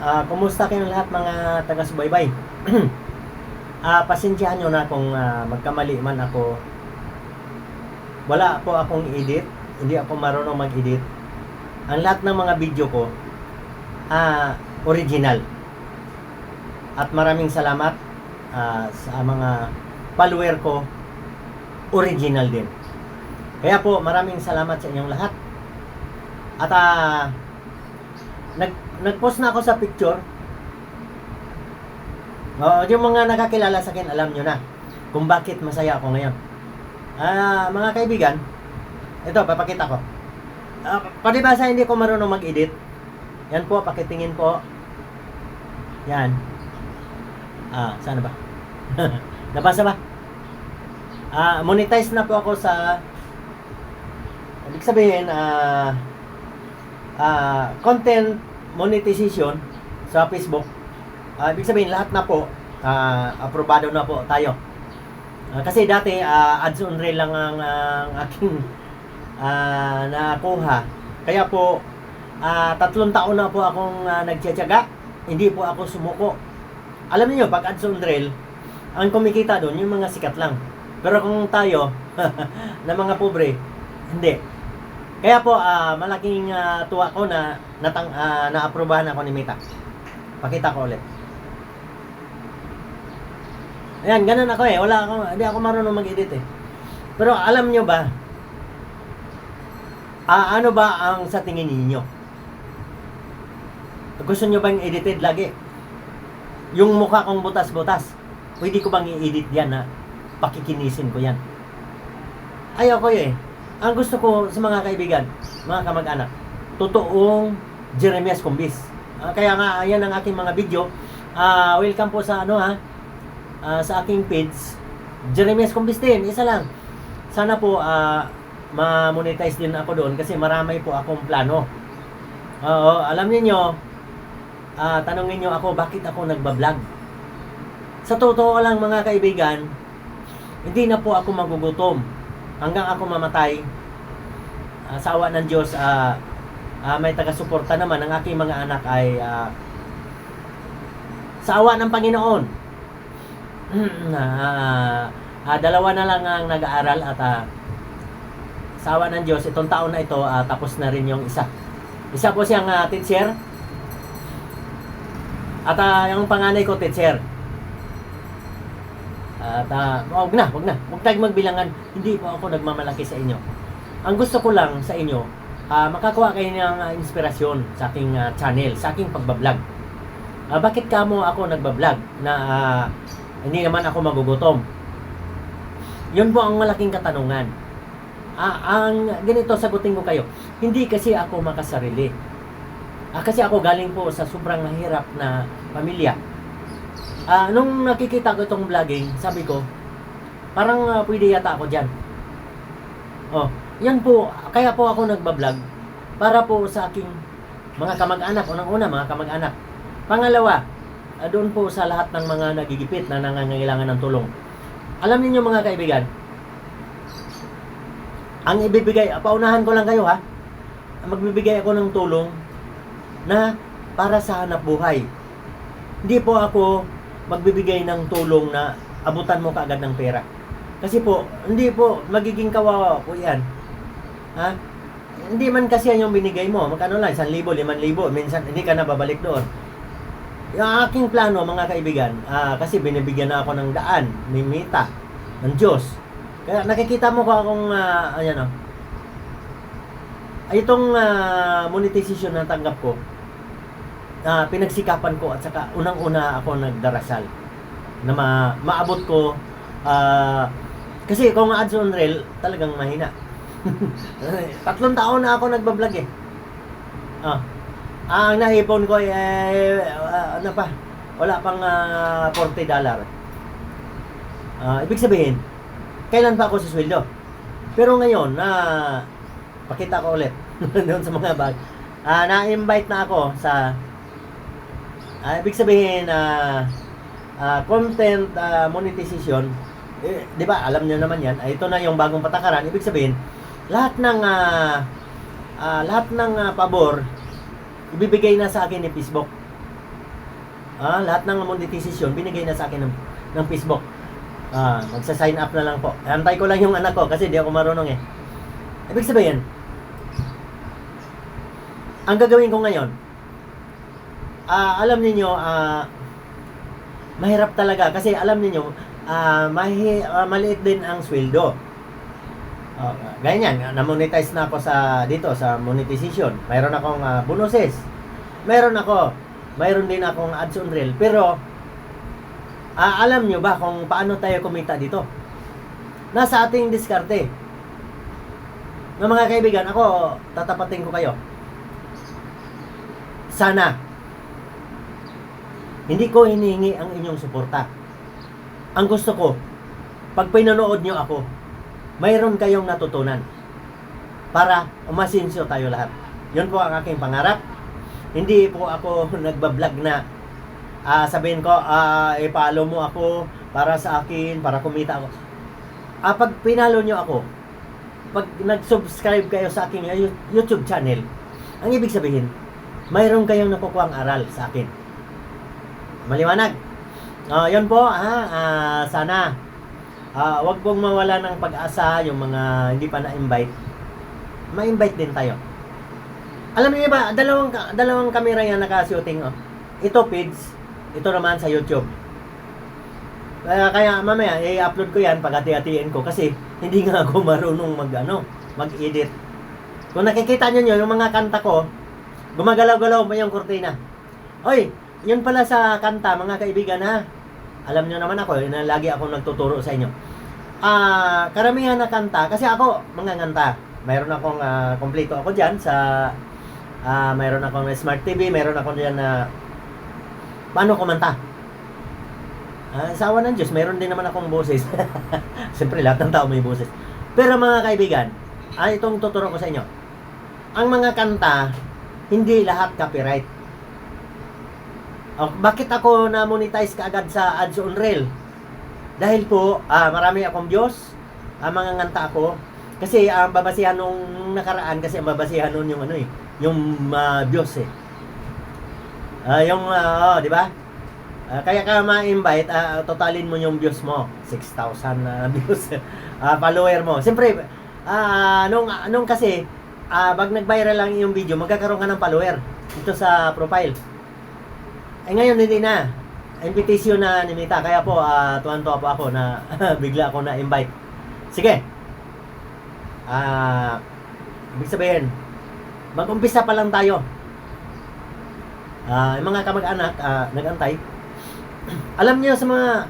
Kumusta kayong lahat mga taga-subaybay? Pasensyahan nyo na kung magkamali man ako. Wala po akong edit. Hindi ako marunong mag-edit. Ang lahat ng mga video ko, original. At maraming salamat sa mga follower ko, original din. Kaya po, maraming salamat sa inyong lahat. At nag-post na ako sa picture. Yung mga nakakilala sa akin, alam nyo na kung bakit masaya ako ngayon. Mga kaibigan, ito, papakita ko. Palibasa hindi ko marunong mag-edit. Yan po, pakitingin po. Yan. Sana ba? Nabasa ba? Monetize na po ako sa, ibig sabihin, content monetization sa Facebook. Ibig sabihin lahat na po aprobado na po tayo. Kasi dati ads on reel lang ang aking nakuha. Kaya po 3 taon na po akong nagtiyatyaga. Hindi po ako sumuko. Alam niyo pag ads on reel, ang kumikita doon yung mga sikat lang. Pero kung tayo na mga pobre, hindi. Kaya po, malaking tuwa ko na na-aprobahan ako ni Meta. Pakita ko ulit. Ayan, ganun ako eh. Hindi ako marunong mag-edit eh. Pero alam nyo ba, ano ba ang sa tingin ninyo? Gusto nyo bang edited lagi? Yung mukha kong butas-butas, pwede ko bang i-edit yan na pakikinisin ko yan? Ayaw ko eh. Ang gusto ko sa mga kaibigan, mga kamag-anak, totoong Jeremias Cumbis. Kaya nga, ayan ang aking mga video. Welcome po sa sa aking page. Jeremias Cumbis din, isa lang. Sana po ma-monetize din ako doon kasi marami po akong plano. Alam niyo, tanongin niyo ako bakit ako nagba-vlog. Sa totoo lang mga kaibigan, hindi na po ako magugutom. Hanggang ako mamatay, sa awa ng Diyos, may taga-suporta naman. Ang aking mga anak ay sa awa ng Panginoon. Dalawa na lang ang nag-aaral at sa awa ng Diyos, itong taon na ito, tapos na rin yung isa. Isa po siyang teacher. At yung panganay ko, teacher. At wag tayong magbilangan. Hindi po ako nagmamalaki sa inyo. Ang gusto ko lang sa inyo, makakuha kayo ng inspirasyon sa aking channel, sa aking pagbablog. Bakit kamo ako nagbablog na hindi naman ako magugutom? Yun po ang malaking katanungan. Ang ganito, sagutin ko kayo. Hindi kasi ako makasarili. Kasi ako galing po sa sobrang mahirap na pamilya. Nung nakikita ko itong vlogging, sabi ko, parang pwede yata ako dyan. Yan po, kaya po ako nagbablog para po sa aking mga kamag-anak. Unang-una, mga kamag-anak. Pangalawa, doon po sa lahat ng mga nagigipit na nangangailangan ng tulong. Alam niyo mga kaibigan, ang ibibigay, paunahan ko lang kayo ha, magbibigay ako ng tulong na para sa hanap buhay. Hindi po ako magbibigay ng tulong na abutan mo kaagad ng pera. Kasi po, hindi po, magiging kawawa po yan. Hindi man kasi yan yung binigay mo. Magkano lang, 1,000, 5,000. Minsan, hindi ka na babalik doon. Yung aking plano, mga kaibigan, kasi binibigyan na ako ng daan, may mita, ng Diyos. Kaya nakikita mo ko akong, itong monetization na tanggap ko, pinagsikapan ko at saka unang-una ako nagdarasal na maabot ko kasi kung ads on reel talagang mahina. 3 taon na ako nagbablog eh. Ang naipon ko wala pang $40. Ibig sabihin kailan pa ako sa sweldo. Pero ngayon pakita ko ulit doon sa mga bag. Na-invite na ako sa ibig sabihin, content monetization, di ba, alam niyo naman yan, ito na yung bagong patakaran. Ibig sabihin, lahat ng pabor, ibibigay na sa akin ni Facebook. Lahat ng monetization binigay na sa akin ng Facebook. Magsa-sign up na lang po. Antay ko lang yung anak ko kasi di ako marunong eh. Ibig sabihin, ang gagawin ko ngayon, alam niyo mahirap talaga kasi alam niyo maliit din ang sweldo. Ganyan, na-monetize na ako dito sa monetization. Mayroon akong bonuses. Mayroon din akong ads on reel. Pero alam nyo ba kung paano tayo kumita dito? Nasa ating diskarte. Na mga kaibigan, ako tatapatin ko kayo. Sana hindi ko hinihingi ang inyong suporta. Ang gusto ko, pag pinanood nyo ako, mayroon kayong natutunan para umasinso tayo lahat. Yun po ang aking pangarap. Hindi po ako nagbablog na sabihin ko, i-follow mo ako para sa akin, para kumita ako. Pag pinalo nyo ako, pag nag-subscribe kayo sa aking YouTube channel, ang ibig sabihin, mayroon kayong nakukuha ang aral sa akin. Maliwanag? Yun po, sana wag pong mawala ng pag-asa yung mga hindi pa na-invite. Ma-invite din tayo. Alam niyo ba, dalawang camera yan naka-shooting. Ito feeds, ito naman sa YouTube. Kaya mamaya i-upload ko yan pag hati-hatiin ko kasi hindi nga ako marunong mag-edit. Kung nakikita niyo yung mga kanta ko, gumagalaw-galaw pa yung kurtina. Oy, yun pala sa kanta mga kaibigan ha. Alam niyo naman ako, lagi ako nagtuturo sa inyo. Karamihan na kanta, kasi ako, mga kanta. Mayroon akong, kompleto ako dyan sa, mayroon akong Smart TV, mayroon ako dyan na, paano kumanta? Sa awa ng Diyos, mayroon din naman akong boses. Siyempre, lahat ng tao may boses. Pero mga kaibigan, itong tuturo ko sa inyo. Ang mga kanta, hindi lahat copyright. Bakit ako na-monetize kaagad sa ads on reel? Dahil po, marami akong views, mga nganta ako. Kasi ang babasihan nung nakaraan, kasi ang babasihan nun yung yung views eh. Di ba? Kaya ka ma-invite, totalin mo yung views mo. 6,000 views. Follower mo. Siyempre, nung kasi, pag nag-viral lang yung video, magkakaroon ka ng follower dito sa profile. Ngayon hindi na. Invitation na nimita. Kaya po, tuwan-tuwa po ako na bigla ako na-invite. Sige. Ibig sabihin, mag-umpisa pa lang tayo. Yung mga kamag-anak, nag-antay. Alam niyo sa mga,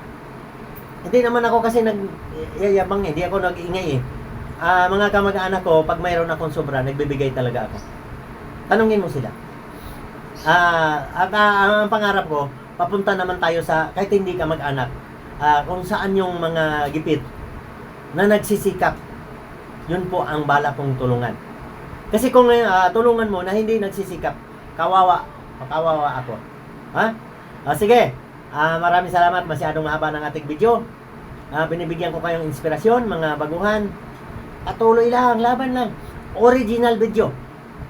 hindi naman ako kasi nag-yayabang, hindi ako nag-ingay eh. Mga kamag-anak ko, pag mayroon akong sobra, nagbibigay talaga ako. Tanungin mo sila. Ang pangarap ko, papunta naman tayo sa, kahit hindi ka mag-anak, kung saan yung mga gipit na nagsisikap, yun po ang bala kong tulungan. Kasi kung tulungan mo na hindi nagsisikap, kawawa ako. Sige, maraming salamat, masyadong mahaba ng ating video. Binibigyan ko kayong inspirasyon, mga baguhan. Patuloy lang, laban lang. Original video.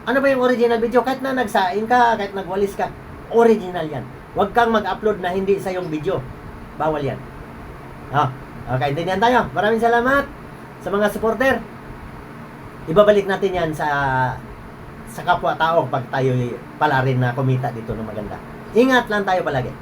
Ano ba yung original video? Kahit na nagsaing ka, kahit nagwalis ka, original yan. Huwag kang mag-upload na hindi sa yung video. Bawal yan. Kaintindihan tayo. Maraming salamat sa mga supporter. Ibabalik natin yan sa kapwa-tao pag tayo pala rin na kumita dito ng maganda. Ingat lang tayo palagi.